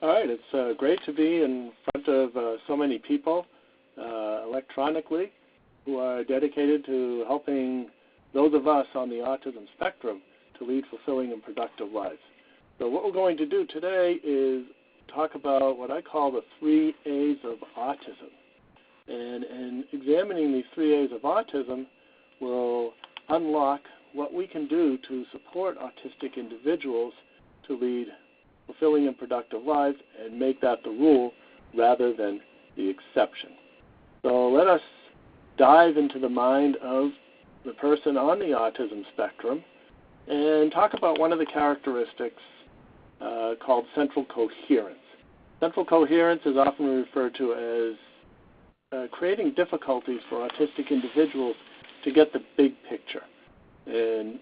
All right, it's great to be in front of so many people electronically who are dedicated to helping those of us on the autism spectrum to lead fulfilling and productive lives. So what we're going to do today is talk about what I call the 3 A's of autism. And in examining these 3 A's of autism, we'll unlock what we can do to support autistic individuals to lead fulfilling and productive lives and make that the rule rather than the exception. So let us dive into the mind of the person on the autism spectrum and talk about one of the characteristics called central coherence. Central coherence is often referred to as creating difficulties for autistic individuals to get the big picture, and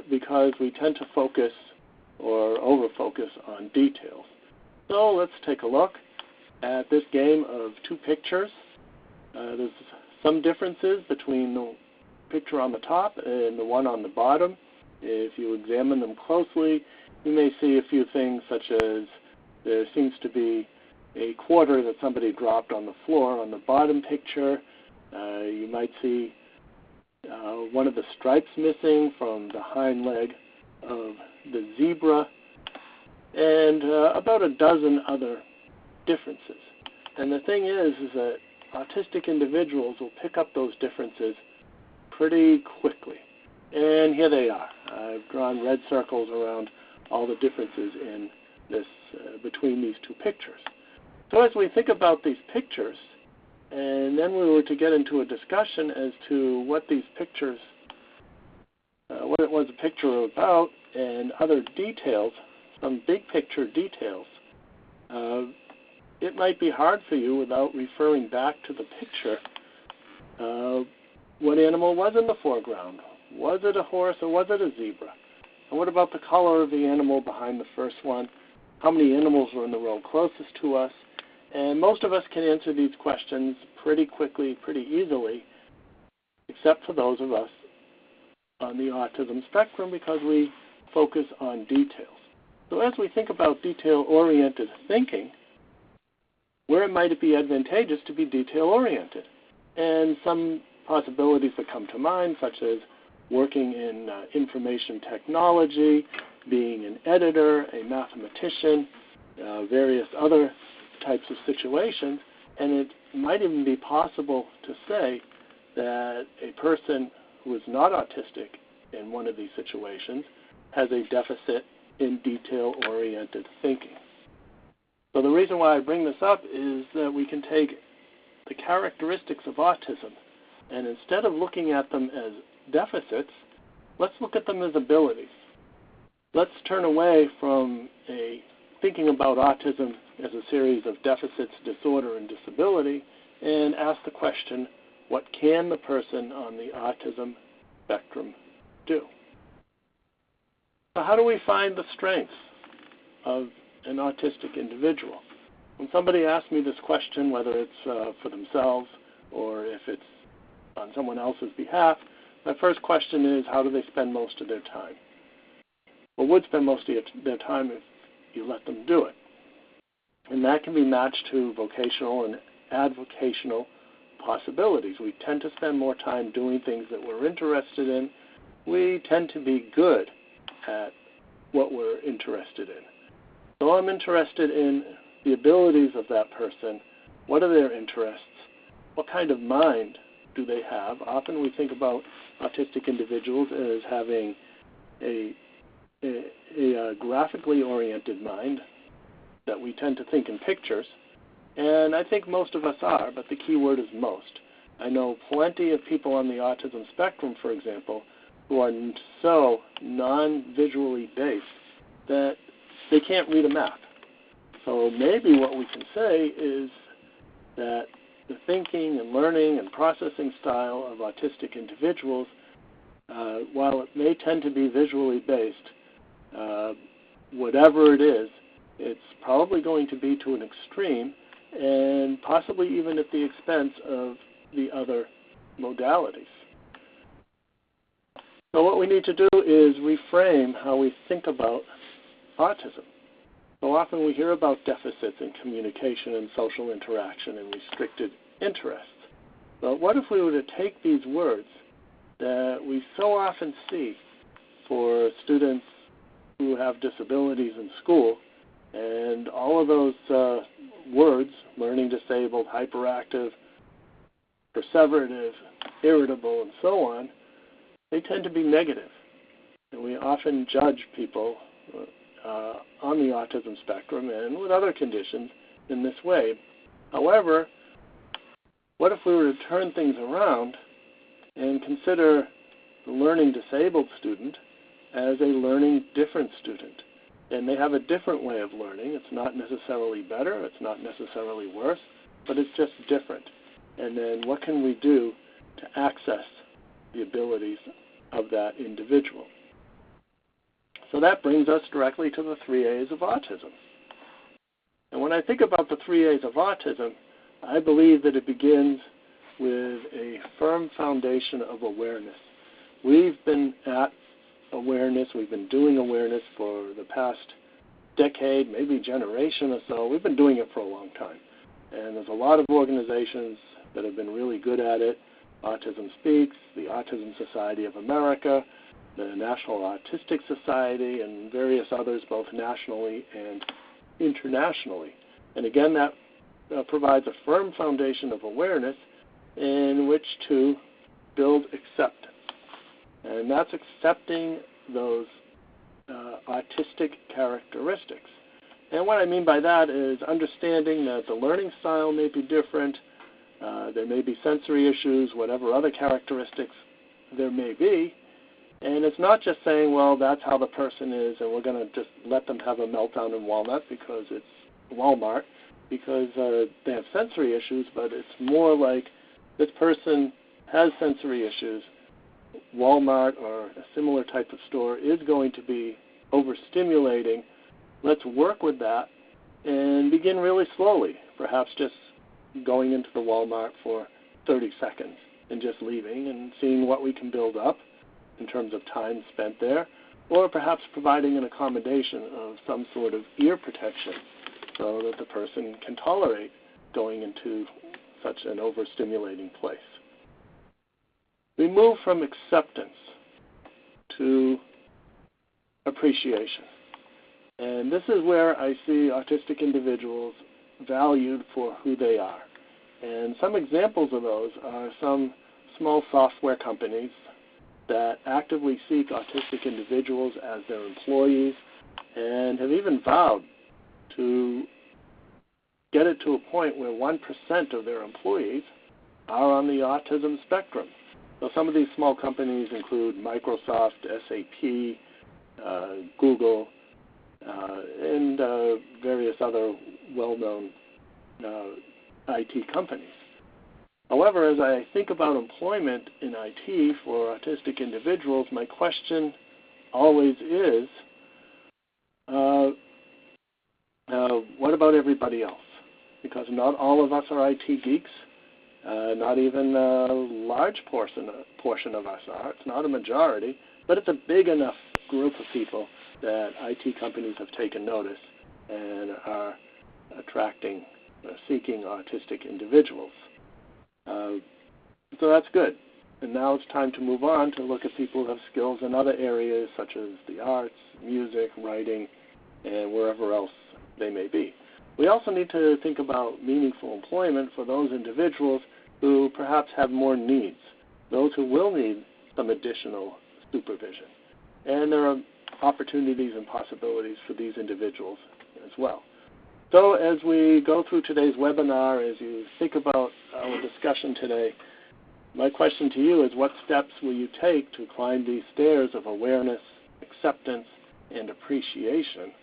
because we tend to focus or over-focus on details. So let's take a look at this game of 2 pictures. There's some differences between the picture on the top and the one on the bottom. If you examine them closely, you may see a few things such as there seems to be a quarter that somebody dropped on the floor on the bottom picture. You might see one of the stripes missing from the hind leg of the zebra, and about a dozen other differences. And the thing is that autistic individuals will pick up those differences pretty quickly. And here they are. I've drawn red circles around all the differences in this between these 2 pictures. So as we think about these pictures, and then we were to get into a discussion as to what these pictures, what it was a picture about, and other details, some big picture details, it might be hard for you without referring back to the picture. What animal was in the foreground? Was it a horse or was it a zebra? And what about the color of the animal behind the first one? How many animals were in the row closest to us? And most of us can answer these questions pretty quickly, pretty easily, except for those of us on the autism spectrum because we focus on details. So as we think about detail-oriented thinking, where might it be advantageous to be detail-oriented? And some possibilities that come to mind, such as working in information technology, being an editor, a mathematician, various other types of situations, and it might even be possible to say that a person who is not autistic in one of these situations has a deficit in detail-oriented thinking. So the reason why I bring this up is that we can take the characteristics of autism, and instead of looking at them as deficits, let's look at them as abilities. Let's turn away from thinking about autism as a series of deficits, disorder, and disability, and ask the question, what can the person on the autism spectrum do? So how do we find the strengths of an autistic individual? When somebody asks me this question, whether it's for themselves or if it's on someone else's behalf, my first question is, how do they spend most of their time? Or would spend most of their time if you let them do it. And that can be matched to vocational and avocational possibilities. We tend to spend more time doing things that we're interested in. We tend to be good at what we're interested in. So I'm interested in the abilities of that person. What are their interests? What kind of mind do they have? Often we think about autistic individuals as having a graphically oriented mind that we tend to think in pictures, and I think most of us are, but the key word is most. I know plenty of people on the autism spectrum, for example, who are so non-visually based that they can't read a map. So maybe what we can say is that the thinking and learning and processing style of autistic individuals, while it may tend to be visually based, whatever it is, it's probably going to be to an extreme and possibly even at the expense of the other modalities. So what we need to do is reframe how we think about autism. So often we hear about deficits in communication and social interaction and restricted interests. But what if we were to take these words that we so often see for students who have disabilities in school, and all of those words, learning disabled, hyperactive, perseverative, irritable, and so on, they tend to be negative. And we often judge people on the autism spectrum and with other conditions in this way. However, what if we were to turn things around and consider the learning disabled student as a learning different student? And they have a different way of learning. It's not necessarily better, it's not necessarily worse, but it's just different. And then what can we do to access the abilities of that individual? So that brings us directly to the 3 A's of autism. And when I think about the 3 A's of autism, I believe that it begins with a firm foundation of awareness. We've been at awareness, we've been doing awareness for the past decade, maybe generation or so. We've been doing it for a long time. And there's a lot of organizations that have been really good at it. Autism Speaks, the Autism Society of America, the National Autistic Society, and various others, both nationally and internationally. And again, that provides a firm foundation of awareness in which to build acceptance. And that's accepting those autistic characteristics. And what I mean by that is understanding that the learning style may be different, there may be sensory issues, whatever other characteristics there may be, and it's not just saying, well, that's how the person is, and we're going to just let them have a meltdown in Walmart because it's Walmart, because they have sensory issues, but it's more like this person has sensory issues. Walmart or a similar type of store is going to be overstimulating. Let's work with that and begin really slowly, perhaps just going into the Walmart for 30 seconds and just leaving and seeing what we can build up in terms of time spent there, or perhaps providing an accommodation of some sort of ear protection so that the person can tolerate going into such an overstimulating place. We move from acceptance to appreciation. And this is where I see autistic individuals valued for who they are. And some examples of those are some small software companies that actively seek autistic individuals as their employees and have even vowed to get it to a point where 1% of their employees are on the autism spectrum. So some of these small companies include Microsoft, SAP, Google, and various other well-known IT companies. However, as I think about employment in IT for autistic individuals, my question always is, what about everybody else? Because not all of us are IT geeks. Not even a large portion of us are. It's not a majority, but it's a big enough group of people that IT companies have taken notice and are attracting, seeking autistic individuals. So that's good. And now it's time to move on to look at people who have skills in other areas such as the arts, music, writing, and wherever else they may be. We also need to think about meaningful employment for those individuals who perhaps have more needs, those who will need some additional supervision. And there are opportunities and possibilities for these individuals as well. So as we go through today's webinar, as you think about our discussion today, my question to you is, what steps will you take to climb these stairs of awareness, acceptance, and appreciation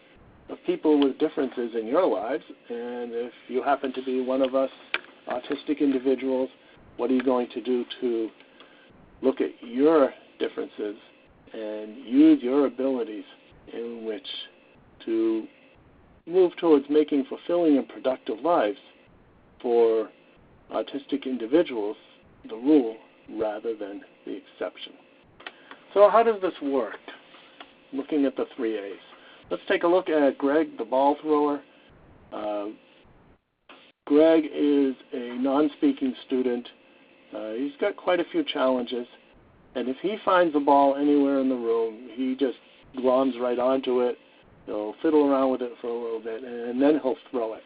of people with differences in your lives? And if you happen to be one of us autistic individuals, what are you going to do to look at your differences and use your abilities in which to move towards making fulfilling and productive lives for autistic individuals, the rule rather than the exception? So how does this work? Looking at the 3 A's. Let's take a look at Greg, the ball thrower. Greg is a non-speaking student. He's got quite a few challenges, and if he finds the ball anywhere in the room, he just gloms right onto it. He'll fiddle around with it for a little bit, and then he'll throw it.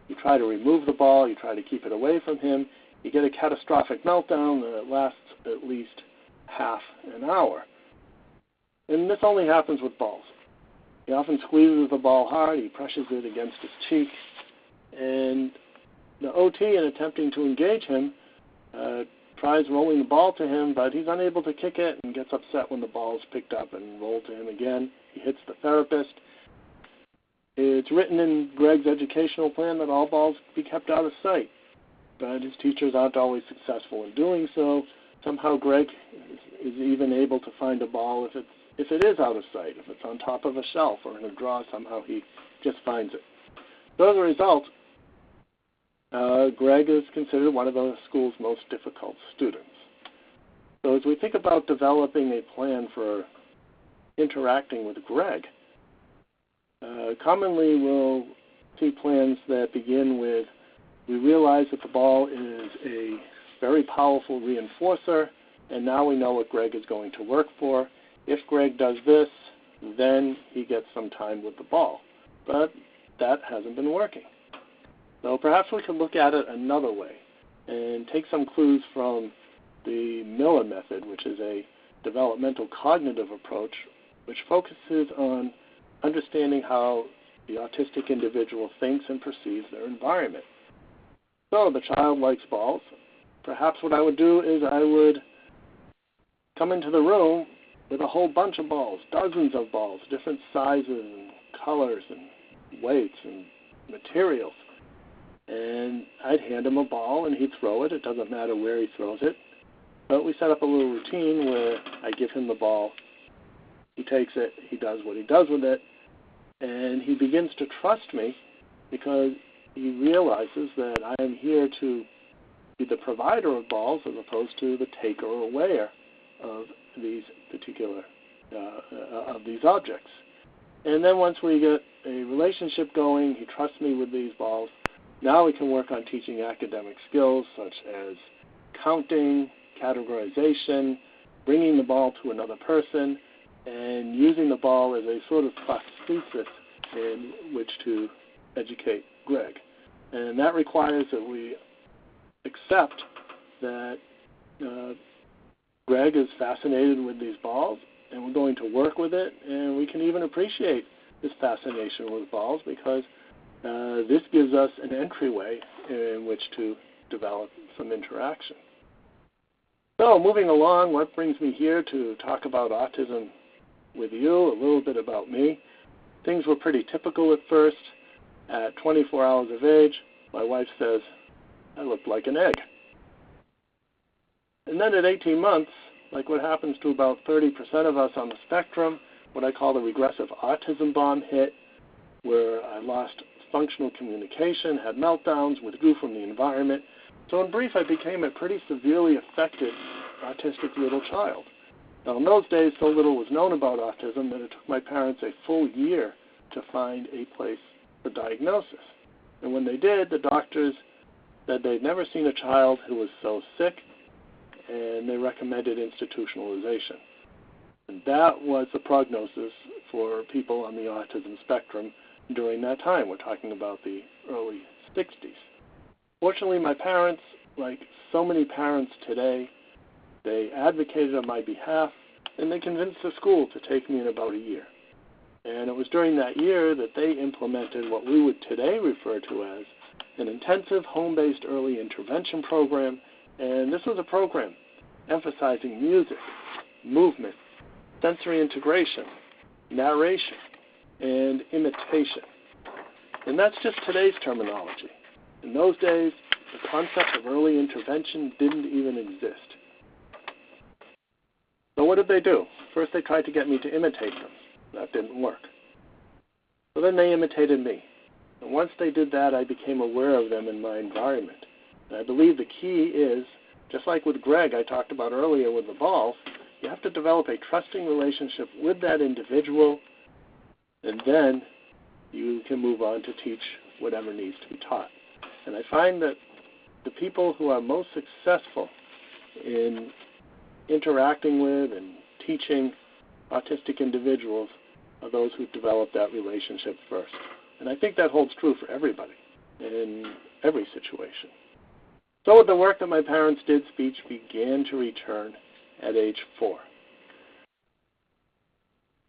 You try to remove the ball, you try to keep it away from him, you get a catastrophic meltdown that lasts at least half an hour. And this only happens with balls. He often squeezes the ball hard, he presses it against his cheek, and the OT, in attempting to engage him, tries rolling the ball to him, but he's unable to kick it and gets upset when the ball is picked up and rolled to him again. He hits the therapist. It's written in Greg's educational plan that all balls be kept out of sight, but his teachers aren't always successful in doing so. Somehow Greg is even able to find a ball if it is out of sight, if it's on top of a shelf or in a drawer, somehow he just finds it. So as a result, Greg is considered one of the school's most difficult students. So as we think about developing a plan for interacting with Greg, commonly we'll see plans that begin with, we realize that the ball is a very powerful reinforcer, and now we know what Greg is going to work for. If Greg does this, then he gets some time with the ball. But that hasn't been working. So perhaps we could look at it another way and take some clues from the Miller method, which is a developmental cognitive approach, which focuses on understanding how the autistic individual thinks and perceives their environment. So the child likes balls. Perhaps what I would do is I would come into the room with a whole bunch of balls, dozens of balls, different sizes and colors and weights and materials. And I'd hand him a ball and he'd throw it. It doesn't matter where he throws it. But we set up a little routine where I give him the ball, he takes it, he does what he does with it, and he begins to trust me because he realizes that I am here to be the provider of balls as opposed to the taker or wearer of these particular of these objects. And then once we get a relationship going, he trusts me with these balls. Now we can work on teaching academic skills such as counting, categorization, bringing the ball to another person, and using the ball as a sort of prosthesis in which to educate Greg. And that requires that we accept that Greg is fascinated with these balls, and we're going to work with it, and we can even appreciate this fascination with balls because this gives us an entryway in which to develop some interaction. So moving along, what brings me here to talk about autism with you, a little bit about me. Things were pretty typical at first. At 24 hours of age, my wife says, I looked like an egg. And then at 18 months, like what happens to about 30% of us on the spectrum, what I call the regressive autism bomb hit, where I lost functional communication, had meltdowns, withdrew from the environment. So in brief, I became a pretty severely affected autistic little child. Now in those days, so little was known about autism that it took my parents a full year to find a place for diagnosis. And when they did, the doctors said they'd never seen a child who was so sick, and they recommended institutionalization. And that was the prognosis for people on the autism spectrum during that time. We're talking about the early 60s. Fortunately, my parents, like so many parents today, they advocated on my behalf, and they convinced the school to take me in about a year. And it was during that year that they implemented what we would today refer to as an intensive home-based early intervention program. And this was a program emphasizing music, movement, sensory integration, narration, and imitation. And that's just today's terminology. In those days, the concept of early intervention didn't even exist. So what did they do? First, they tried to get me to imitate them. That didn't work. So then they imitated me. And once they did that, I became aware of them in my environment. And I believe the key is, just like with Greg I talked about earlier with the balls, you have to develop a trusting relationship with that individual and then you can move on to teach whatever needs to be taught. And I find that the people who are most successful in interacting with and teaching autistic individuals are those who've developed that relationship first. And I think that holds true for everybody in every situation. So with the work that my parents did, speech began to return at age 4.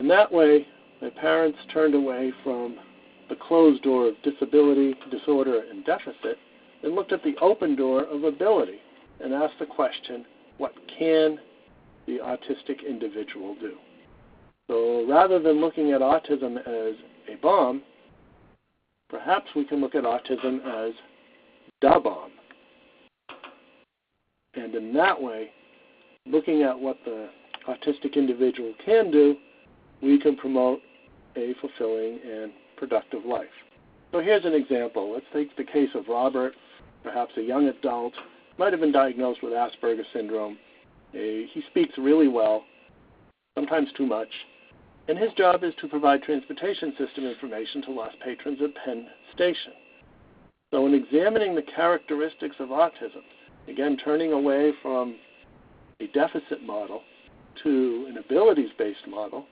In that way, my parents turned away from the closed door of disability, disorder, and deficit, and looked at the open door of ability and asked the question, what can the autistic individual do? So rather than looking at autism as a bomb, perhaps we can look at autism as the bomb. And in that way, looking at what the autistic individual can do, we can promote a fulfilling and productive life. So here's an example. Let's take the case of Robert, perhaps a young adult, might have been diagnosed with Asperger's syndrome. He speaks really well, sometimes too much, and his job is to provide transportation system information to lost patrons at Penn Station. So in examining the characteristics of autism, again, turning away from a deficit model to an abilities-based model,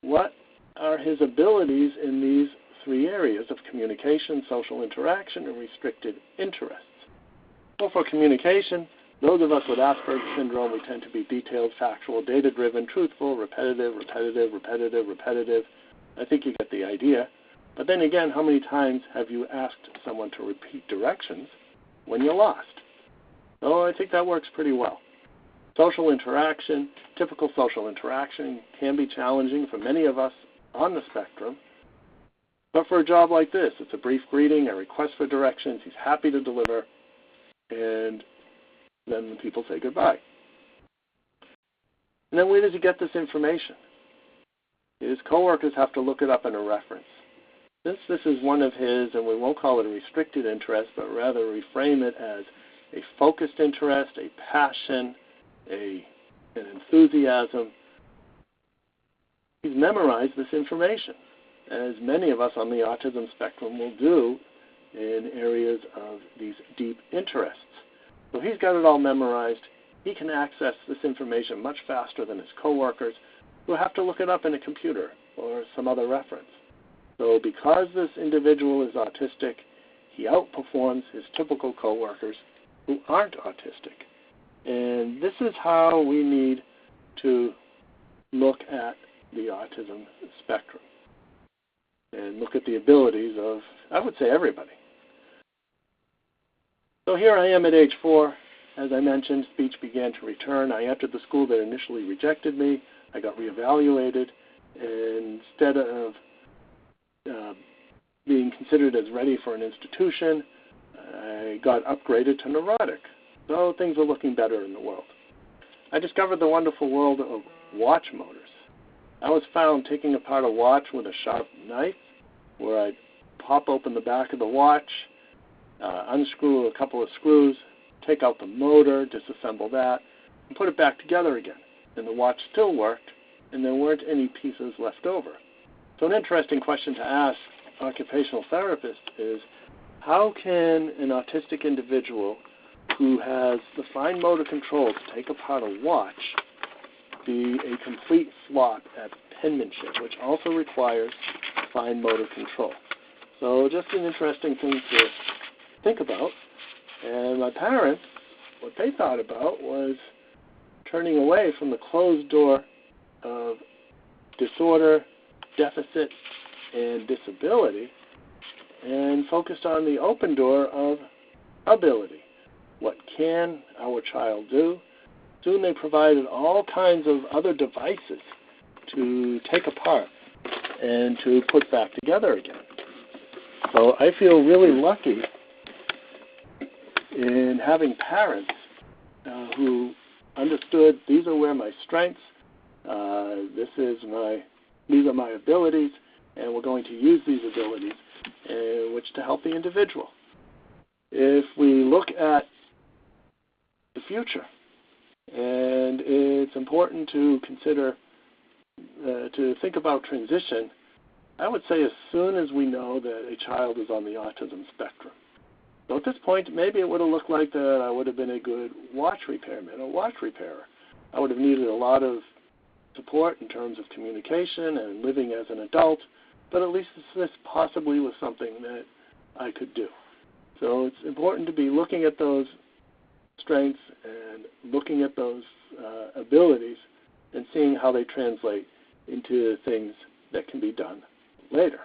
what are his abilities in these 3 areas of communication, social interaction, and restricted interests? Well, for communication, those of us with Asperger's syndrome, we tend to be detailed, factual, data-driven, truthful, repetitive. I think you get the idea. But then again, how many times have you asked someone to repeat directions when you're lost? So I think that works pretty well. Social interaction, typical social interaction can be challenging for many of us on the spectrum. But for a job like this, it's a brief greeting, a request for directions, he's happy to deliver, and then the people say goodbye. And then where does he get this information? His coworkers have to look it up in a reference. Since this is one of his, and we won't call it a restricted interest, but rather reframe it as a focused interest, a passion, an enthusiasm, he's memorized this information, as many of us on the autism spectrum will do in areas of these deep interests. So he's got it all memorized. He can access this information much faster than his coworkers who have to look it up in a computer or some other reference. So because this individual is autistic, he outperforms his typical coworkers who aren't autistic. And this is how we need to look at the autism spectrum and look at the abilities of, I would say, everybody. So here I am at age 4. As I mentioned, speech began to return. I entered the school that initially rejected me. I got reevaluated. And instead of being considered as ready for an institution, I got upgraded to neurotic. So things are looking better in the world. I discovered the wonderful world of watch motors. I was found taking apart a watch with a sharp knife, where I'd pop open the back of the watch, unscrew a couple of screws, take out the motor, disassemble that, and put it back together again. And the watch still worked, and there weren't any pieces left over. So an interesting question to ask occupational therapists is, how can an autistic individual who has the fine motor control to take apart a watch be a complete flop at penmanship, which also requires fine motor control? So just an interesting thing to think about. And my parents, what they thought about was turning away from the closed door of disorder, deficit, and disability, and focused on the open door of ability. What can our child do? Soon they provided all kinds of other devices to take apart and to put back together again. So I feel really lucky in having parents who understood these are where my strengths, these are my abilities, and we're going to use these abilities in which to help the individual. If we look at the future, and it's important to consider, to think about transition I would say as soon as we know that a child is on the autism spectrum. So at this point, maybe it would have looked like that I would have been a good watch repairman or watch repairer. I would have needed a lot of support in terms of communication and living as an adult, but at least this possibly was something that I could do. So it's important to be looking at those strengths and looking at those abilities and seeing how they translate into things that can be done later.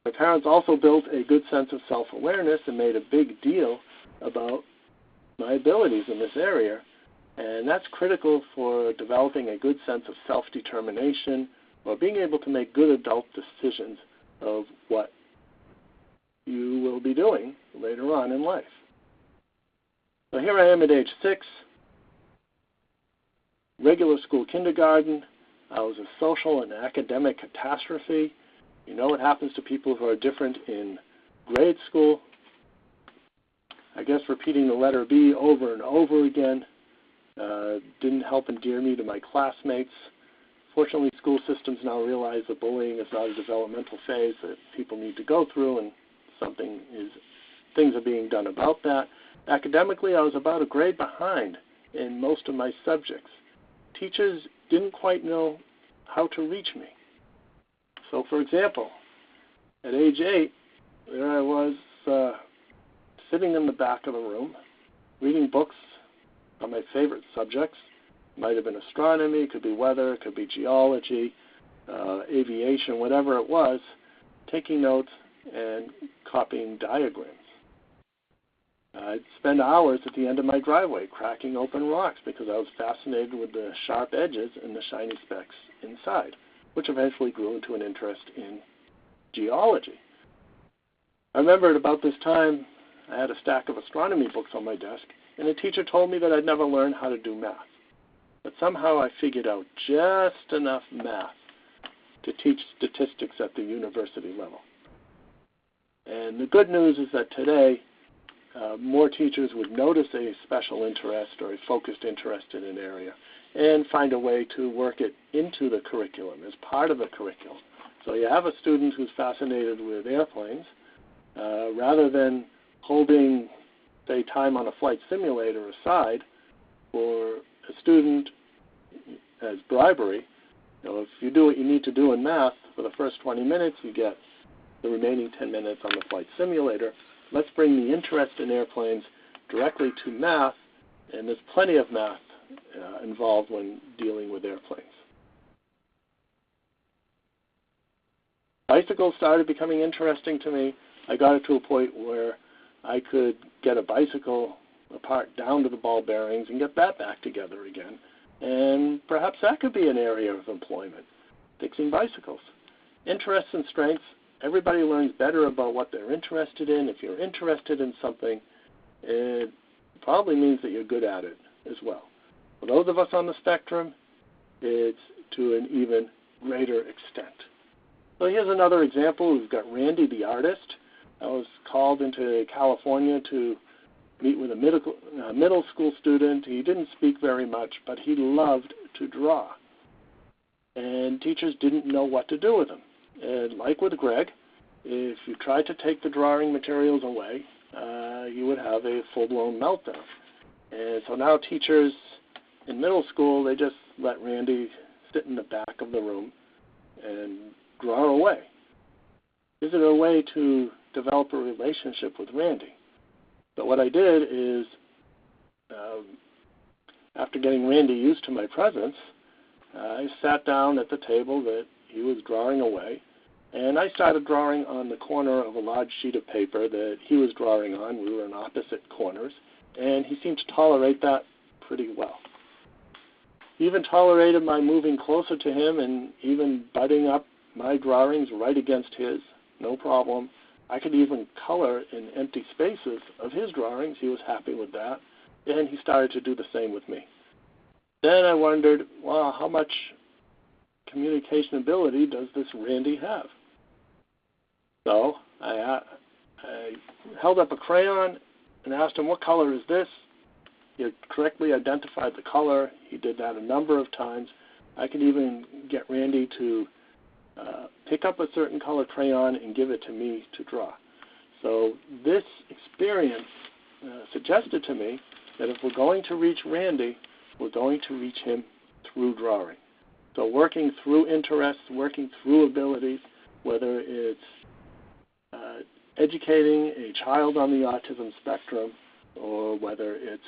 My parents also built a good sense of self-awareness and made a big deal about my abilities in this area, and that's critical for developing a good sense of self-determination or being able to make good adult decisions of what you will be doing later on in life. So here I am at age 6, regular school kindergarten. I was a social and academic catastrophe. You know what happens to people who are different in grade school. I guess repeating the letter B over and over again didn't help endear me to my classmates. Fortunately, school systems now realize that bullying is not a developmental phase that people need to go through, and things are being done about that. Academically, I was about a grade behind in most of my subjects. Teachers didn't quite know how to reach me. So, for example, at age 8, there I was sitting in the back of the room, reading books on my favorite subjects. It might have been astronomy, it could be weather, it could be geology, aviation, whatever it was, taking notes and copying diagrams. I'd spend hours at the end of my driveway cracking open rocks because I was fascinated with the sharp edges and the shiny specks inside, which eventually grew into an interest in geology. I remember at about this time, I had a stack of astronomy books on my desk, and a teacher told me that I'd never learn how to do math. But somehow I figured out just enough math to teach statistics at the university level. And the good news is that today, more teachers would notice a special interest or a focused interest in an area and find a way to work it into the curriculum as part of the curriculum. So you have a student who's fascinated with airplanes, rather than holding, say, time on a flight simulator aside for a student as bribery. If you do what you need to do in math for the first 20 minutes, you get the remaining 10 minutes on the flight simulator. Let's bring the interest in airplanes directly to math, and there's plenty of math involved when dealing with airplanes. Bicycles started becoming interesting to me. I got it to a point where I could get a bicycle apart down to the ball bearings and get that back together again. And perhaps that could be an area of employment, fixing bicycles. Interests and strengths, everybody learns better about what they're interested in. If you're interested in something, it probably means that you're good at it as well. For those of us on the spectrum, it's to an even greater extent. So here's another example. We've got Randy the artist. I was called into California to meet with a middle school student. He didn't speak very much, but he loved to draw. And teachers didn't know what to do with him. And like with Greg, if you tried to take the drawing materials away, you would have a full-blown meltdown. And so now teachers in middle school, they just let Randy sit in the back of the room and draw away. Is it a way to develop a relationship with Randy? But what I did is, after getting Randy used to my presence, I sat down at the table that he was drawing away, and I started drawing on the corner of a large sheet of paper that he was drawing on. We were in opposite corners, and he seemed to tolerate that pretty well. He even tolerated my moving closer to him and even butting up my drawings right against his, no problem. I could even color in empty spaces of his drawings. He was happy with that, and he started to do the same with me. Then I wondered, well, how much communication ability does this Randy have? So I held up a crayon and asked him, what color is this? He correctly identified the color. He did that a number of times. I could even get Randy to pick up a certain color crayon and give it to me to draw. So this experience suggested to me that if we're going to reach Randy, we're going to reach him through drawing. So working through interests, working through abilities, whether it's educating a child on the autism spectrum, or whether it's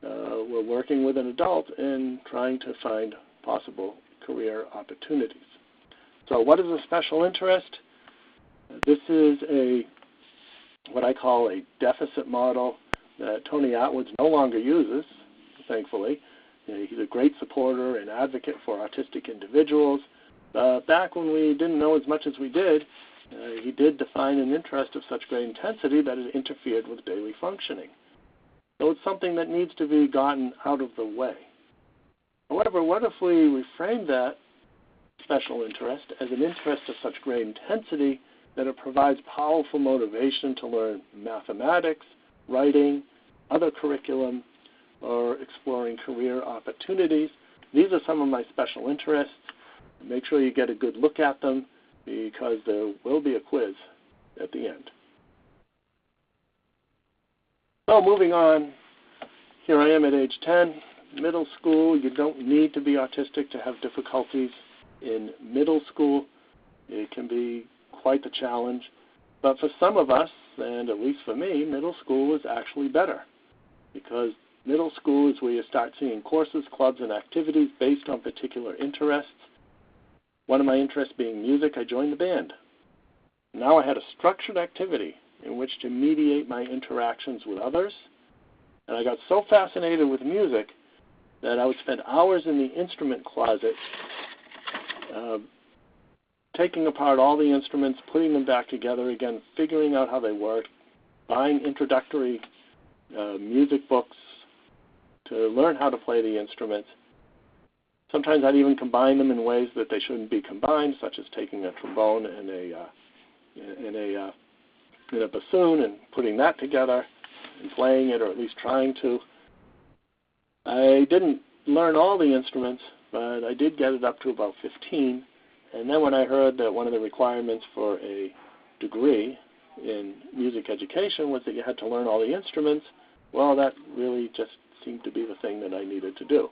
we're working with an adult and trying to find possible career opportunities. So what is a special interest? This is what I call a deficit model that Tony Attwood's no longer uses, thankfully. He's a great supporter and advocate for autistic individuals. Back when we didn't know as much as we did, he did define an interest of such great intensity that it interfered with daily functioning. So it's something that needs to be gotten out of the way. However, what if we reframe that special interest as an interest of such great intensity that it provides powerful motivation to learn mathematics, writing, other curriculum, or exploring career opportunities? These are some of my special interests. Make sure you get a good look at them because there will be a quiz at the end. So moving on, here I am at age 10, middle school. You don't need to be autistic to have difficulties in middle school. It can be quite the challenge. But for some of us, and at least for me, middle school is actually better because middle school is where you start seeing courses, clubs, and activities based on particular interests. One of my interests being music, I joined the band. Now I had a structured activity in which to mediate my interactions with others. And I got so fascinated with music that I would spend hours in the instrument closet taking apart all the instruments, putting them back together again, figuring out how they work, buying introductory music books to learn how to play the instruments. Sometimes I'd even combine them in ways that they shouldn't be combined, such as taking a trombone and a bassoon and putting that together and playing it, or at least trying to. I didn't learn all the instruments, but I did get it up to about 15. And then when I heard that one of the requirements for a degree in music education was that you had to learn all the instruments, well, that really just seemed to be the thing that I needed to do.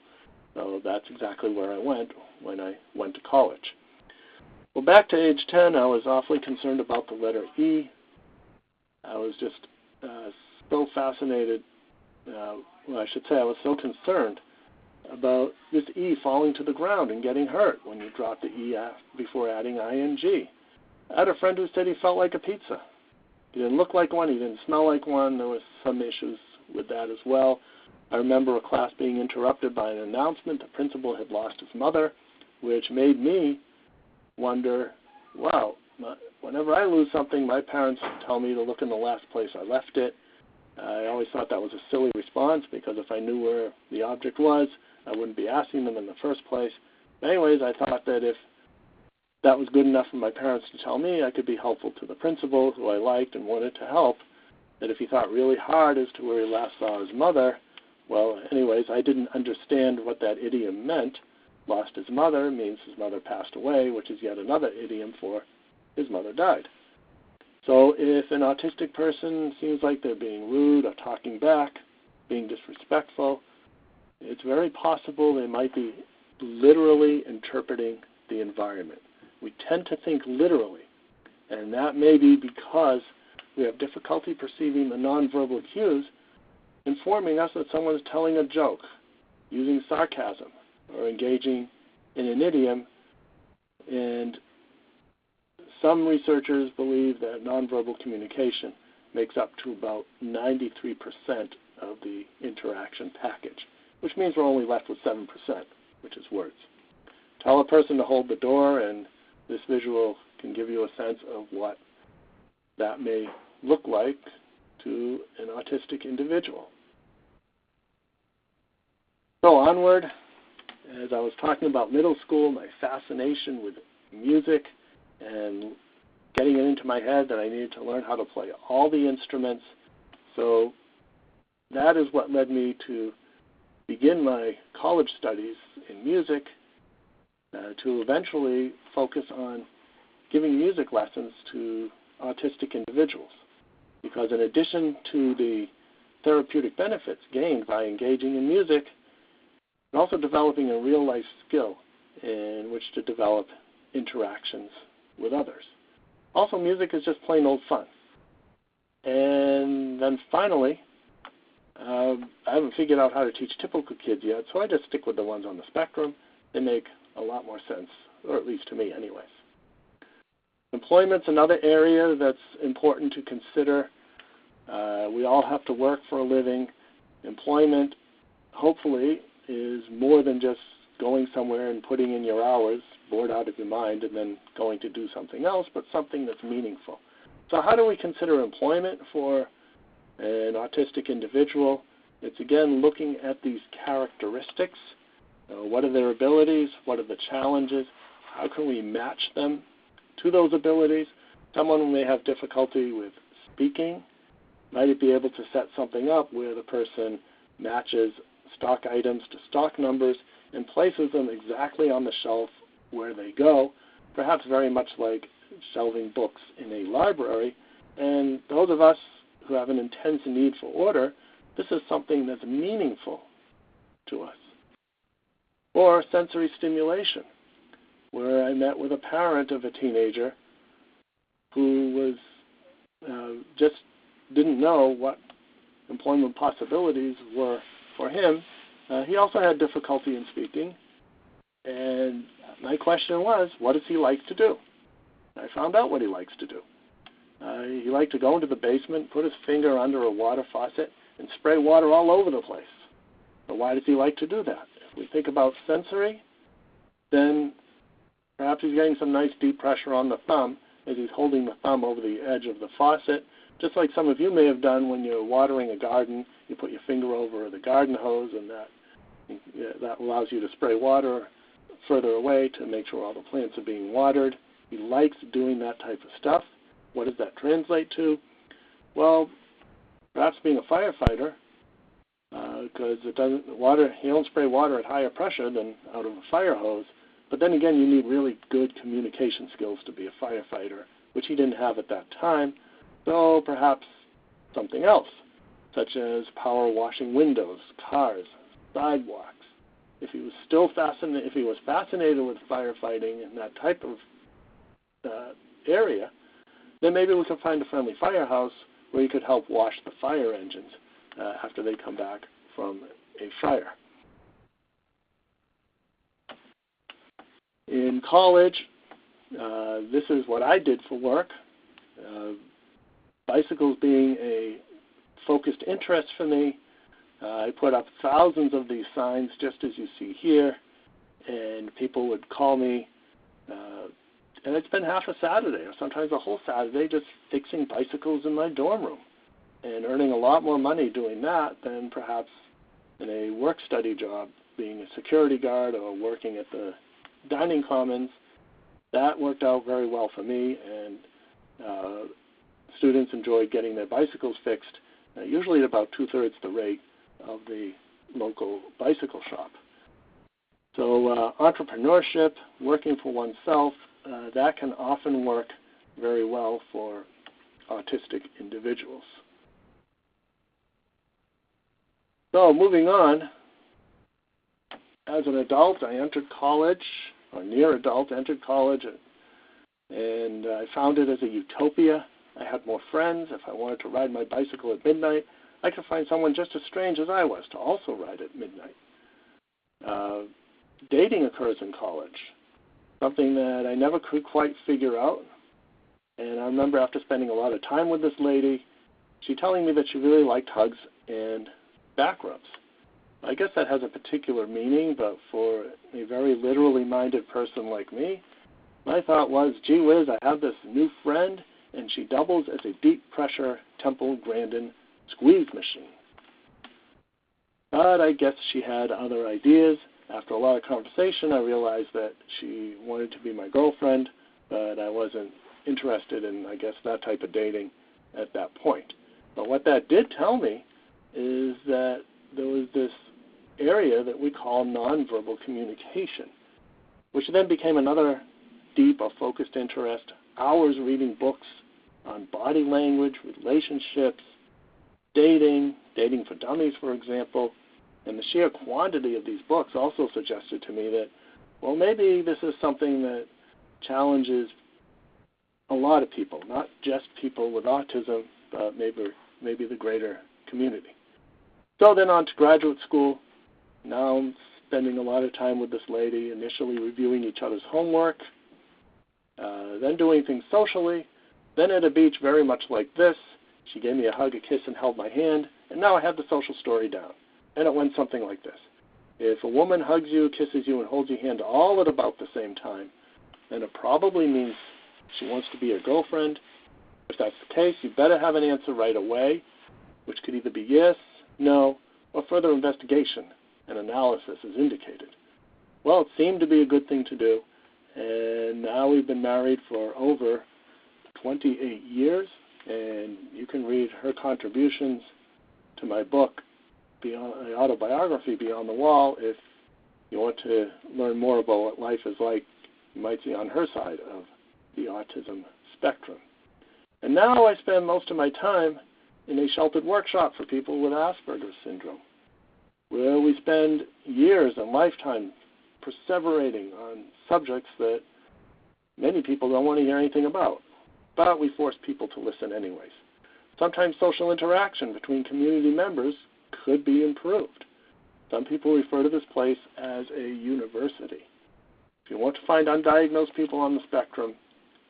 So that's exactly where I went when I went to college. Well, back to age 10, I was awfully concerned about the letter E. I was just so fascinated, I should say I was so concerned about this E falling to the ground and getting hurt when you drop the E before adding ing. I had a friend who said he felt like a pizza. He didn't look like one, he didn't smell like one. There was some issues with that as well. I remember a class being interrupted by an announcement the principal had lost his mother, which made me wonder, wow, whenever I lose something, my parents tell me to look in the last place I left it. I always thought that was a silly response because if I knew where the object was, I wouldn't be asking them in the first place. But anyways, I thought that if that was good enough for my parents to tell me, I could be helpful to the principal, who I liked and wanted to help, that if he thought really hard as to where he last saw his mother, well, anyways, I didn't understand what that idiom meant. Lost his mother means his mother passed away, which is yet another idiom for his mother died. So if an autistic person seems like they're being rude or talking back, being disrespectful, it's very possible they might be literally interpreting the environment. We tend to think literally, and that may be because we have difficulty perceiving the nonverbal cues informing us that someone is telling a joke, using sarcasm, or engaging in an idiom. And some researchers believe that nonverbal communication makes up to about 93% of the interaction package, which means we're only left with 7%, which is words. Tell a person to hold the door, and this visual can give you a sense of what that may look like to an autistic individual. So onward, as I was talking about middle school, my fascination with music and getting it into my head that I needed to learn how to play all the instruments. So that is what led me to begin my college studies in music to eventually focus on giving music lessons to autistic individuals. Because in addition to the therapeutic benefits gained by engaging in music, and also developing a real-life skill in which to develop interactions with others. Also, music is just plain old fun. And then finally, I haven't figured out how to teach typical kids yet, so I just stick with the ones on the spectrum. They make a lot more sense, or at least to me anyways. Employment's another area that's important to consider. We all have to work for a living. Employment, hopefully, is more than just going somewhere and putting in your hours, bored out of your mind, and then going to do something else, but something that's meaningful. So how do we consider employment for an autistic individual? It's, again, looking at these characteristics. What are their abilities? What are the challenges? How can we match them to those abilities? Someone who may have difficulty with speaking might be able to set something up where the person matches stock items to stock numbers and places them exactly on the shelf where they go, perhaps very much like shelving books in a library. And those of us who have an intense need for order, this is something that's meaningful to us. Or sensory stimulation, where I met with a parent of a teenager who was just didn't know what employment possibilities were for him. He also had difficulty in speaking, and my question was, what does he like to do? I found out what he likes to do. He liked to go into the basement, put his finger under a water faucet, and spray water all over the place. But why does he like to do that? If we think about sensory, then perhaps he's getting some nice deep pressure on the thumb as he's holding the thumb over the edge of the faucet, just like some of you may have done when you're watering a garden. You put your finger over the garden hose, and that allows you to spray water further away to make sure all the plants are being watered. He likes doing that type of stuff. What does that translate to? Well, perhaps being a firefighter, because you don't spray water at higher pressure than out of a fire hose. But then again, you need really good communication skills to be a firefighter, which he didn't have at that time. So perhaps something else, such as power washing windows, cars, sidewalks. If he was fascinated with firefighting and that type of area, then maybe we could find a friendly firehouse where he could help wash the fire engines after they come back from a fire. In college, this is what I did for work. Bicycles being a focused interest for me, I put up thousands of these signs just as you see here, and people would call me, and I'd spend half a Saturday or sometimes a whole Saturday just fixing bicycles in my dorm room and earning a lot more money doing that than perhaps in a work-study job, being a security guard or working at the dining commons. That worked out very well for me, and students enjoyed getting their bicycles fixed, usually at about 2/3 the rate of the local bicycle shop. So entrepreneurship, working for oneself, that can often work very well for autistic individuals. So moving on, as an adult, I entered college, or near adult, entered college, and I found it as a utopia. I had more friends. If I wanted to ride my bicycle at midnight, I could find someone just as strange as I was to also ride at midnight. Dating occurs in college, something that I never could quite figure out. And I remember after spending a lot of time with this lady, she telling me that she really liked hugs and back rubs. I guess that has a particular meaning, but for a very literally minded person like me, my thought was, gee whiz, I have this new friend, and she doubles as a deep pressure Temple Grandin squeeze machine. But I guess she had other ideas. After a lot of conversation, I realized that she wanted to be my girlfriend, but I wasn't interested in, I guess, that type of dating at that point. But what that did tell me is that there was this area that we call nonverbal communication, which then became another deep or focused interest, hours reading books on body language, relationships, dating for dummies, for example. And the sheer quantity of these books also suggested to me that, well, maybe this is something that challenges a lot of people, not just people with autism, but maybe the greater community. So then on to graduate school. Now I'm spending a lot of time with this lady, initially reviewing each other's homework, then doing things socially, then at a beach very much like this. She gave me a hug, a kiss, and held my hand, and now I have the social story down. And it went something like this. If a woman hugs you, kisses you, and holds your hand all at about the same time, then it probably means she wants to be your girlfriend. If that's the case, you better have an answer right away, which could either be yes, no, or further investigation and analysis is indicated. Well, it seemed to be a good thing to do, and now we've been married for over 28 years, and you can read her contributions to my book, Beyond the Autobiography, Beyond the Wall, if you want to learn more about what life is like, you might see on her side of the autism spectrum. And now I spend most of my time in a sheltered workshop for people with Asperger's syndrome, where we spend years and lifetime perseverating on subjects that many people don't want to hear anything about, but we force people to listen anyways. Sometimes social interaction between community members could be improved. Some people refer to this place as a university. If you want to find undiagnosed people on the spectrum,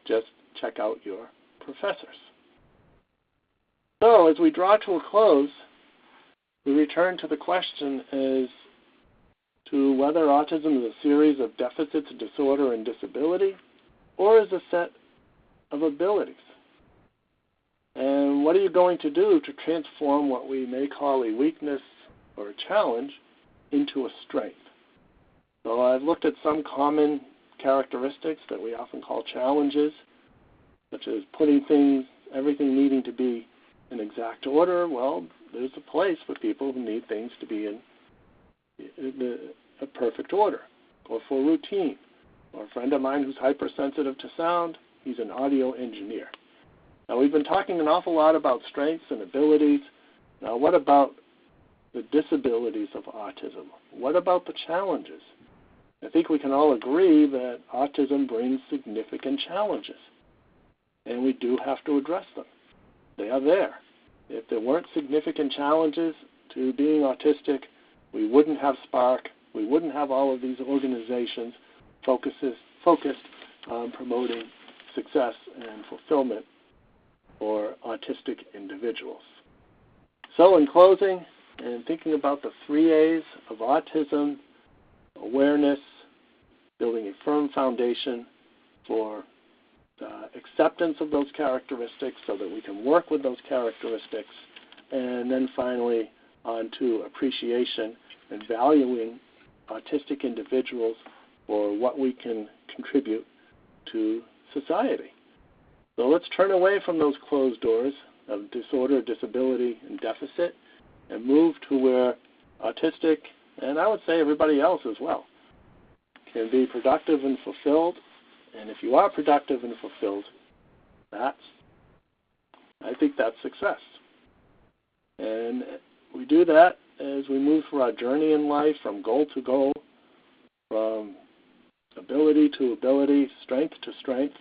just check out your professors. So as we draw to a close, we return to the question as to whether autism is a series of deficits, disorder, and disability, or is a set of abilities. And what are you going to do to transform what we may call a weakness or a challenge into a strength? So I've looked at some common characteristics that we often call challenges, such as everything needing to be in exact order. Well, there's a place for people who need things to be in a perfect order, or for routine. Or a friend of mine who's hypersensitive to sound, he's an audio engineer. Now, we've been talking an awful lot about strengths and abilities. Now, what about the disabilities of autism? What about the challenges? I think we can all agree that autism brings significant challenges, and we do have to address them. They are there. If there weren't significant challenges to being autistic, we wouldn't have Spark. We wouldn't have all of these organizations focused on promoting success and fulfillment for autistic individuals. So in closing, and thinking about the 3 A's of autism: awareness, building a firm foundation for acceptance of those characteristics so that we can work with those characteristics, and then finally on to appreciation and valuing autistic individuals for what we can contribute to society. So let's turn away from those closed doors of disorder, disability, and deficit, and move to where autistic, and I would say everybody else as well, can be productive and fulfilled. And if you are productive and fulfilled, I think that's success. And we do that as we move through our journey in life from goal to goal, from ability to ability, strength to strength.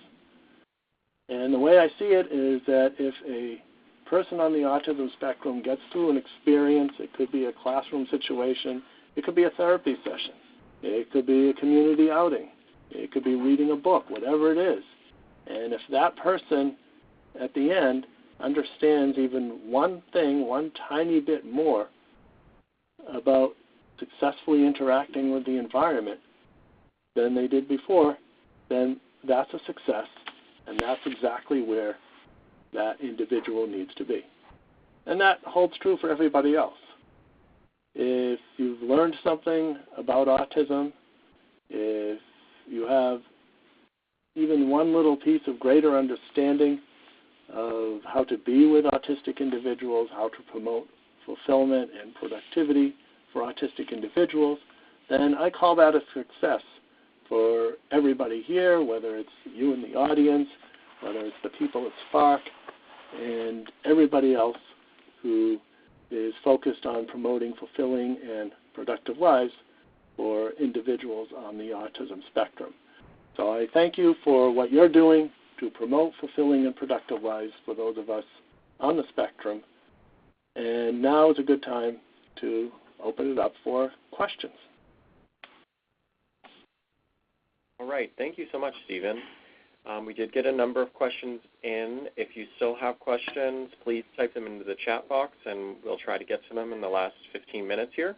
And the way I see it is that if a person on the autism spectrum gets through an experience, it could be a classroom situation, it could be a therapy session, it could be a community outing, it could be reading a book, whatever it is. And if that person at the end understands even one thing, one tiny bit more about successfully interacting with the environment than they did before, then that's a success, and that's exactly where that individual needs to be. And that holds true for everybody else. If you've learned something about autism, if you have even one little piece of greater understanding of how to be with autistic individuals, how to promote fulfillment and productivity for autistic individuals, then I call that a success for everybody here, whether it's you in the audience, whether it's the people at Spark, and everybody else who is focused on promoting fulfilling and productive lives for individuals on the autism spectrum. So I thank you for what you're doing to promote fulfilling and productive lives for those of us on the spectrum. And now is a good time to open it up for questions. All right. Thank you so much, Stephen. We did get a number of questions in. If you still have questions, please type them into the chat box, and we'll try to get to them in the last 15 minutes here.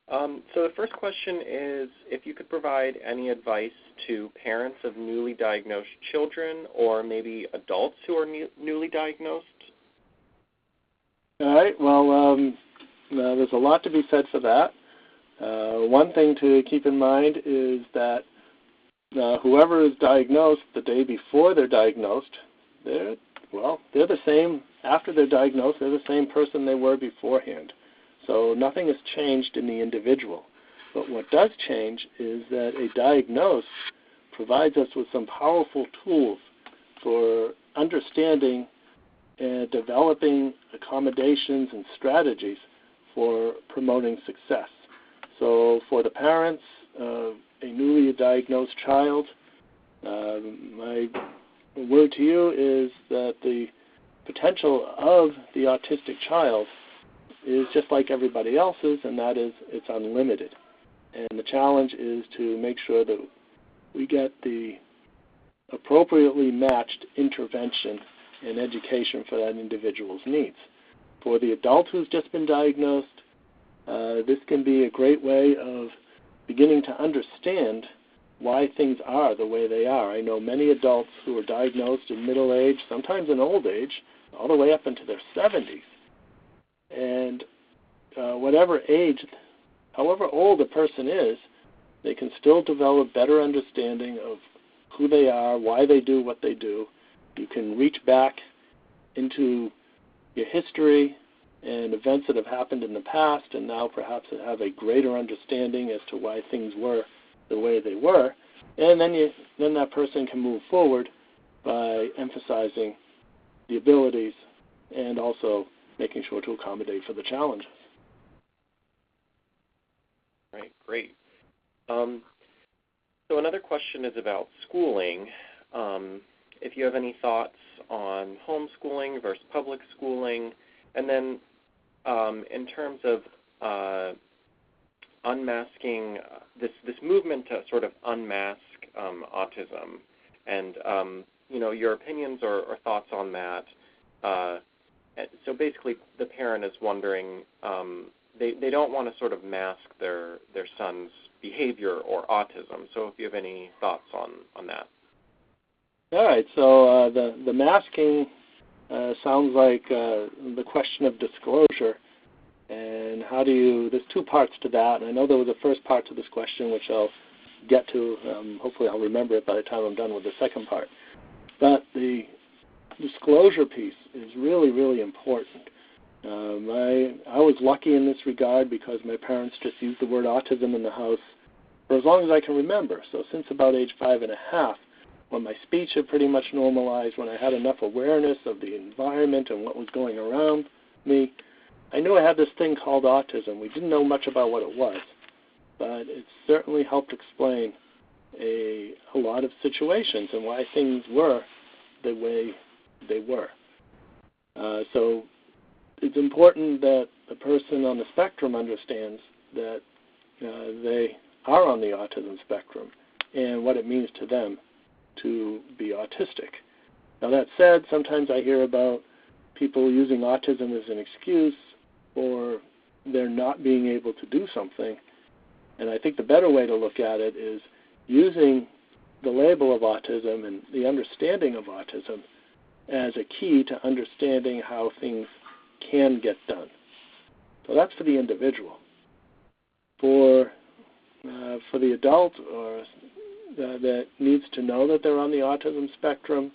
So the first question is if you could provide any advice to parents of newly diagnosed children or maybe adults who are newly diagnosed. All right. Well, there's a lot to be said for that. One thing to keep in mind is that whoever is diagnosed the day before they're diagnosed, they're the same after they're diagnosed. They're the same person they were beforehand. So nothing has changed in the individual. But what does change is that a diagnosis provides us with some powerful tools for understanding and developing accommodations and strategies for promoting success. So for the parents of a newly diagnosed child, my word to you is that the potential of the autistic child is just like everybody else's, and that is it's unlimited. And the challenge is to make sure that we get the appropriately matched intervention and education for that individual's needs. For the adult who's just been diagnosed, this can be a great way of beginning to understand why things are the way they are. I know many adults who are diagnosed in middle age, sometimes in old age, all the way up into their 70s. And whatever age, however old a person is, they can still develop better understanding of who they are, why they do what they do. You can reach back into your history and events that have happened in the past and now perhaps have a greater understanding as to why things were the way they were. And then that person can move forward by emphasizing the abilities and also making sure to accommodate for the challenges. Right, great. So another question is about schooling. If you have any thoughts on homeschooling versus public schooling, and then in terms of unmasking this movement to sort of unmask autism, and your opinions or thoughts on that. So basically, the parent is wondering they don't want to sort of mask their son's behavior or autism. So if you have any thoughts on that. All right. So the masking sounds like the question of disclosure. And how do you, there's two parts to that. And I know there was a first part to this question, which I'll get to. Hopefully I'll remember it by the time I'm done with the second part. But the disclosure piece is really, really important. I was lucky in this regard because my parents just used the word autism in the house for as long as I can remember. So since about age 5.5, when my speech had pretty much normalized, when I had enough awareness of the environment and what was going around me, I knew I had this thing called autism. We didn't know much about what it was, but it certainly helped explain a lot of situations and why things were the way they were. So it's important that the person on the spectrum understands that they are on the autism spectrum and what it means to them to be autistic. Now that said, sometimes I hear about people using autism as an excuse or they're not being able to do something. And I think the better way to look at it is using the label of autism and the understanding of autism as a key to understanding how things can get done. So that's for the individual. For the adult or that needs to know that they're on the autism spectrum,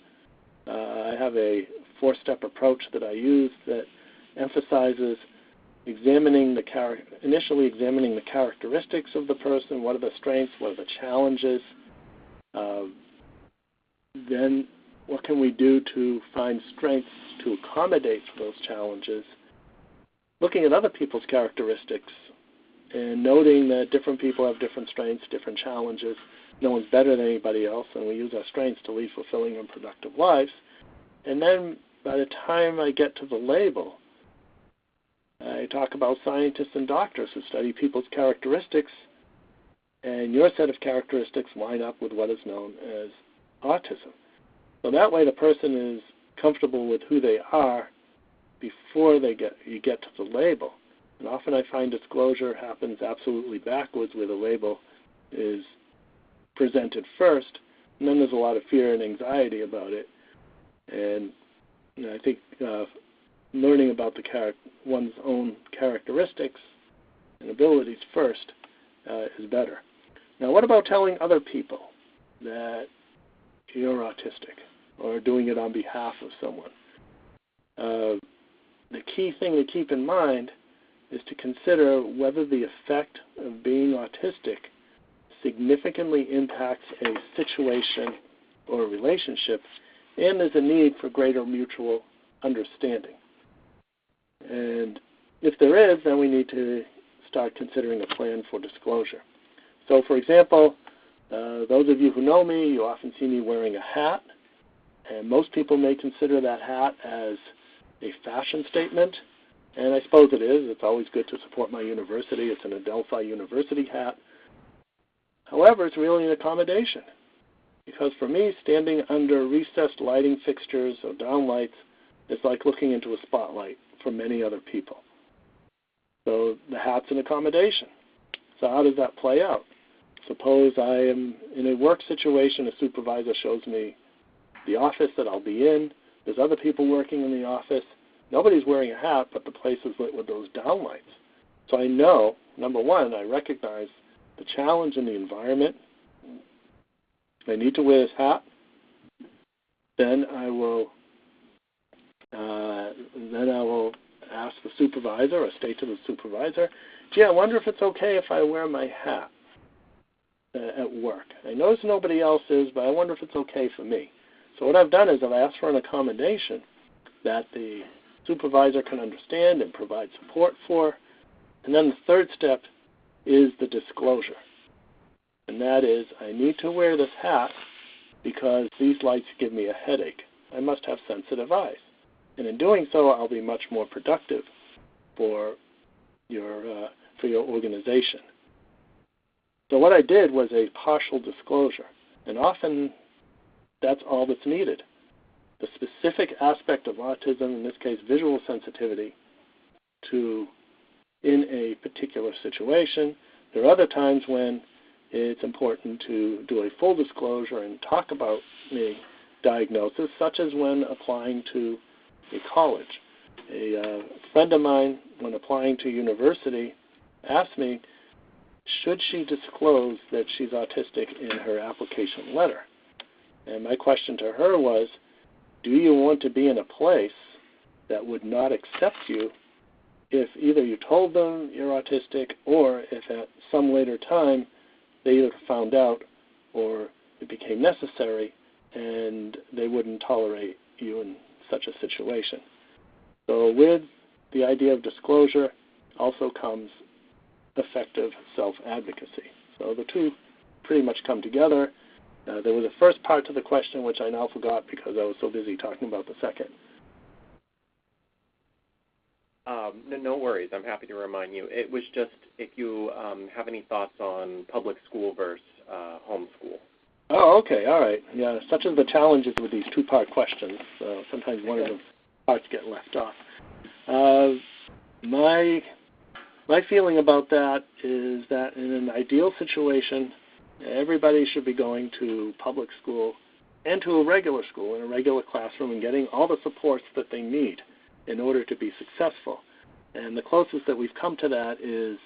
I have a 4-step approach that I use that emphasizes initially examining the characteristics of the person. What are the strengths? What are the challenges? Then what can we do to find strengths to accommodate for those challenges? Looking at other people's characteristics and noting that different people have different strengths, different challenges. No one's better than anybody else, and we use our strengths to lead fulfilling and productive lives. And then by the time I get to the label, I talk about scientists and doctors who study people's characteristics, and your set of characteristics line up with what is known as autism. So that way the person is comfortable with who they are before you get to the label. And often I find disclosure happens absolutely backwards, where the label is presented first, and then there's a lot of fear and anxiety about it. And I think learning about one's own characteristics and abilities first is better. Now, what about telling other people that you're autistic or doing it on behalf of someone? The key thing to keep in mind is to consider whether the effect of being autistic significantly impacts a situation or a relationship, and there's a need for greater mutual understanding. And if there is, then we need to start considering a plan for disclosure. So, for example, those of you who know me, you often see me wearing a hat, and most people may consider that hat as a fashion statement, and I suppose it is. It's always good to support my university. It's an Adelphi University hat. However, it's really an accommodation, because for me, standing under recessed lighting fixtures or downlights is like looking into a spotlight for many other people. So the hat's an accommodation. So how does that play out? Suppose I am in a work situation, a supervisor shows me the office that I'll be in. There's other people working in the office. Nobody's wearing a hat, but the place is lit with those downlights. So I know, number one, I recognize the challenge in the environment. I need to wear this hat. Then I will ask the supervisor or state to the supervisor, gee, I wonder if it's okay if I wear my hat at work. I notice nobody else is, but I wonder if it's okay for me. So what I've done is I've asked for an accommodation that the supervisor can understand and provide support for. And then the third step is the disclosure. And that is, I need to wear this hat because these lights give me a headache. I must have sensitive eyes. And in doing so, I'll be much more productive for your organization. So what I did was a partial disclosure. And often that's all that's needed. The specific aspect of autism, in this case visual sensitivity, in a particular situation. There are other times when it's important to do a full disclosure and talk about a diagnosis, such as when applying to a college. A friend of mine, when applying to university, asked me, should she disclose that she's autistic in her application letter? And my question to her was, do you want to be in a place that would not accept you if either you told them you're autistic or if at some later time they either found out or it became necessary and they wouldn't tolerate you in such a situation? So with the idea of disclosure also comes effective self-advocacy. So the two pretty much come together. There was a first part to the question which I now forgot because I was so busy talking about the second. No worries. I'm happy to remind you. It was just if you have any thoughts on public school versus homeschool. Oh, okay. All right. Yeah, such as the challenges with these two-part questions. Sometimes one of the parts get left off. My feeling about that is that in an ideal situation, everybody should be going to public school and to a regular school in a regular classroom and getting all the supports that they need in order to be successful. And the closest that we've come to that is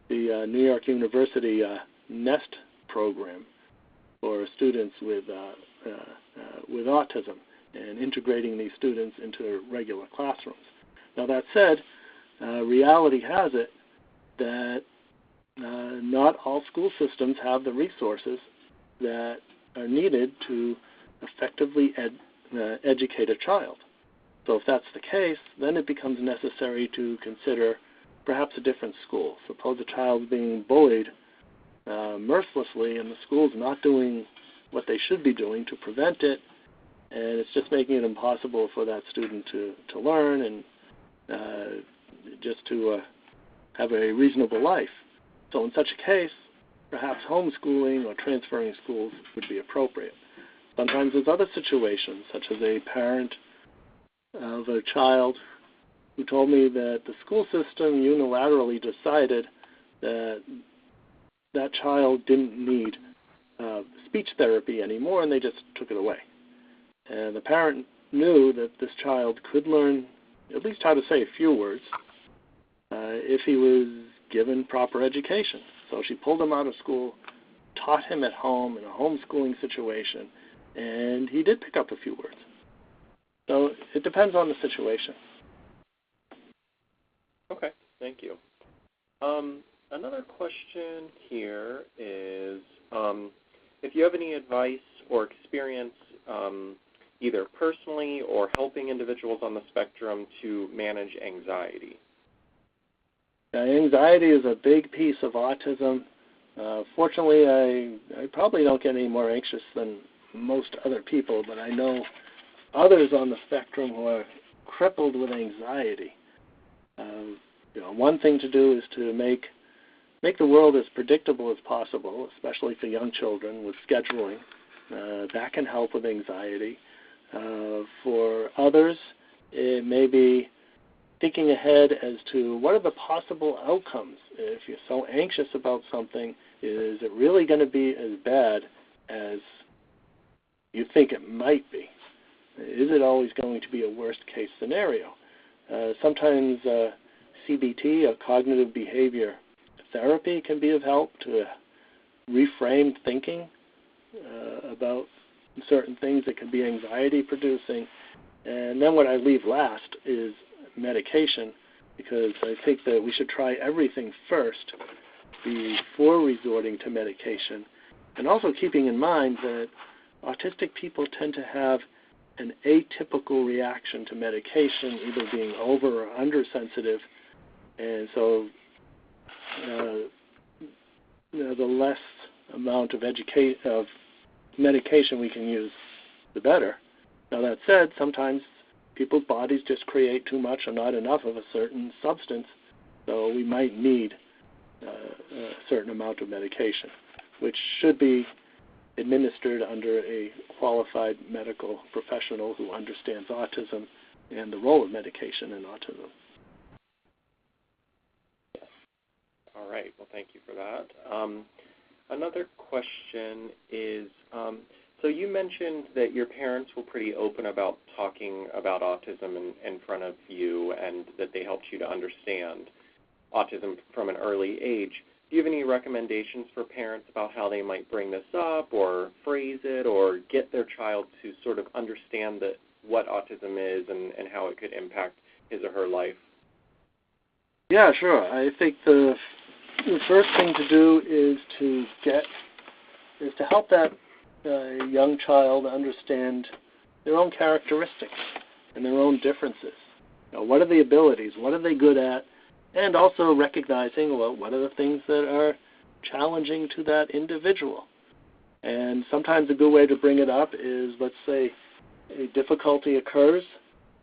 the New York University NEST program for students with autism and integrating these students into regular classrooms. Now that said, reality has it that not all school systems have the resources that are needed to effectively educate a child. So if that's the case, then it becomes necessary to consider perhaps a different school. Suppose a child's being bullied mercilessly and the school's not doing what they should be doing to prevent it, and it's just making it impossible for that student to learn and just to have a reasonable life. So in such a case, perhaps homeschooling or transferring schools would be appropriate. Sometimes there's other situations, such as a parent of a child who told me that the school system unilaterally decided that that child didn't need speech therapy anymore, and they just took it away. And the parent knew that this child could learn at least how to say a few words if he was given proper education. So she pulled him out of school, taught him at home in a homeschooling situation, and he did pick up a few words. So it depends on the situation. Okay, thank you. Another question here is if you have any advice or experience either personally or helping individuals on the spectrum to manage anxiety. Anxiety is a big piece of autism. Fortunately, I probably don't get any more anxious than most other people, but I know others on the spectrum who are crippled with anxiety. One thing to do is to make the world as predictable as possible, especially for young children with scheduling. That can help with anxiety. For others, it may be thinking ahead as to what are the possible outcomes. If you're so anxious about something, is it really going to be as bad as you think it might be? Is it always going to be a worst-case scenario? Sometimes CBT, or cognitive behavior therapy, can be of help to reframe thinking about certain things that can be anxiety-producing. And then what I leave last is medication, because I think that we should try everything first before resorting to medication, and also keeping in mind that autistic people tend to have an atypical reaction to medication, either being over or undersensitive, and so the less amount of medication we can use, the better. Now that said, sometimes people's bodies just create too much or not enough of a certain substance, so we might need a certain amount of medication, which should be administered under a qualified medical professional who understands autism and the role of medication in autism. All right. Well, thank you for that. Another question is, so you mentioned that your parents were pretty open about talking about autism in front of you, and that they helped you to understand autism from an early age. Do you have any recommendations for parents about how they might bring this up or phrase it or get their child to sort of understand what autism is and how it could impact his or her life? Yeah, sure. I think the first thing to do is to help that young child understand their own characteristics and their own differences. What are the abilities? What are they good at? And also recognizing, well, what are the things that are challenging to that individual? And sometimes a good way to bring it up is, let's say, a difficulty occurs,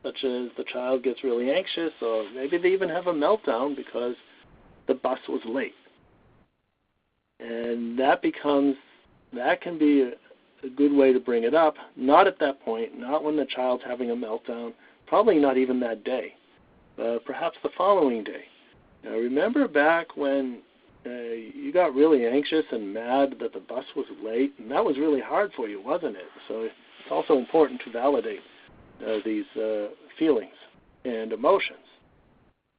such as the child gets really anxious, or maybe they even have a meltdown because the bus was late. And that can be a good way to bring it up, not at that point, not when the child's having a meltdown, probably not even that day, perhaps the following day. Now, remember back when you got really anxious and mad that the bus was late, and that was really hard for you, wasn't it? So it's also important to validate these feelings and emotions.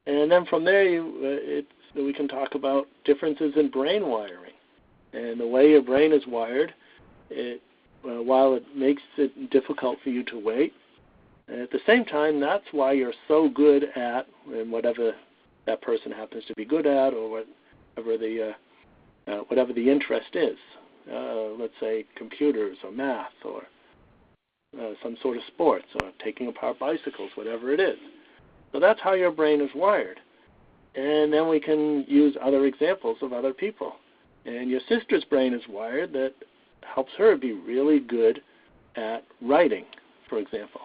And then from there, we can talk about differences in brain wiring. And the way your brain is wired, while it makes it difficult for you to wait, at the same time, that's why you're so good at, in whatever that person happens to be good at, or whatever the interest is. Let's say computers or math or some sort of sports or taking apart bicycles, whatever it is. So that's how your brain is wired. And then we can use other examples of other people. And your sister's brain is wired that helps her be really good at writing, for example.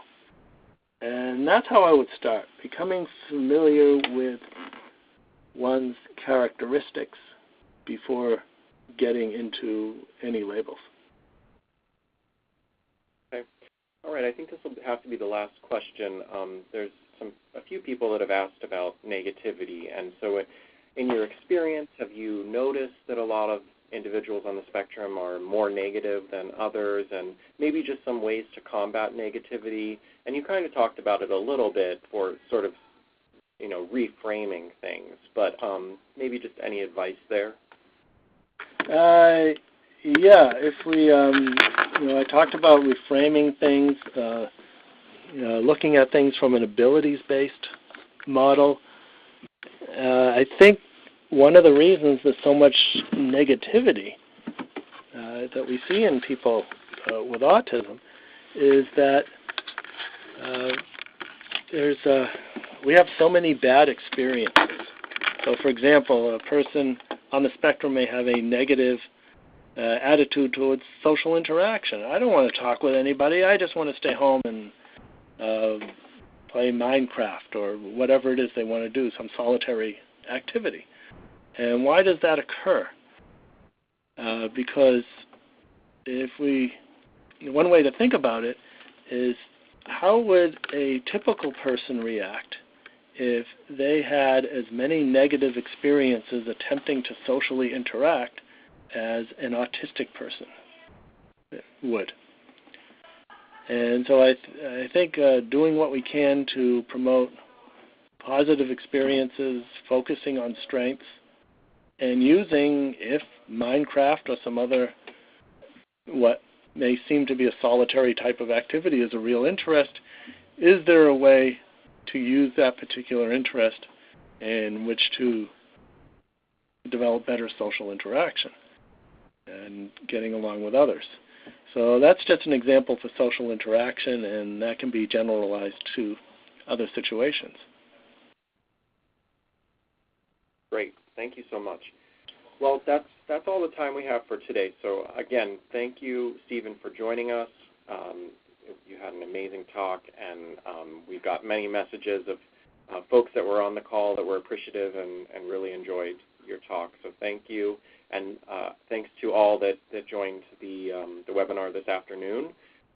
And that's how I would start, becoming familiar with one's characteristics before getting into any labels. Okay. All right, I think this will have to be the last question. There's a few people that have asked about negativity, and so in your experience, have you noticed that a lot of individuals on the spectrum are more negative than others, and maybe just some ways to combat negativity? And you kind of talked about it a little bit for sort of, reframing things, but maybe just any advice there? Yeah, if we, I talked about reframing things, looking at things from an abilities-based model. I think one of the reasons there's so much negativity that we see in people with autism is that we have so many bad experiences. So, for example, a person on the spectrum may have a negative attitude towards social interaction. I don't want to talk with anybody. I just want to stay home and play Minecraft or whatever it is they want to do, some solitary activity. And why does that occur? Because one way to think about it is, how would a typical person react if they had as many negative experiences attempting to socially interact as an autistic person would? And so I think doing what we can to promote positive experiences, focusing on strengths, and using, if Minecraft or some other what may seem to be a solitary type of activity is a real interest, is there a way to use that particular interest in which to develop better social interaction and getting along with others? So that's just an example for social interaction, and that can be generalized to other situations. Great. Thank you so much. Well, that's all the time we have for today. So, again, thank you, Stephen, for joining us. You had an amazing talk, and we've got many messages of folks that were on the call that were appreciative and really enjoyed your talk. So thank you, and thanks to all that joined the webinar this afternoon.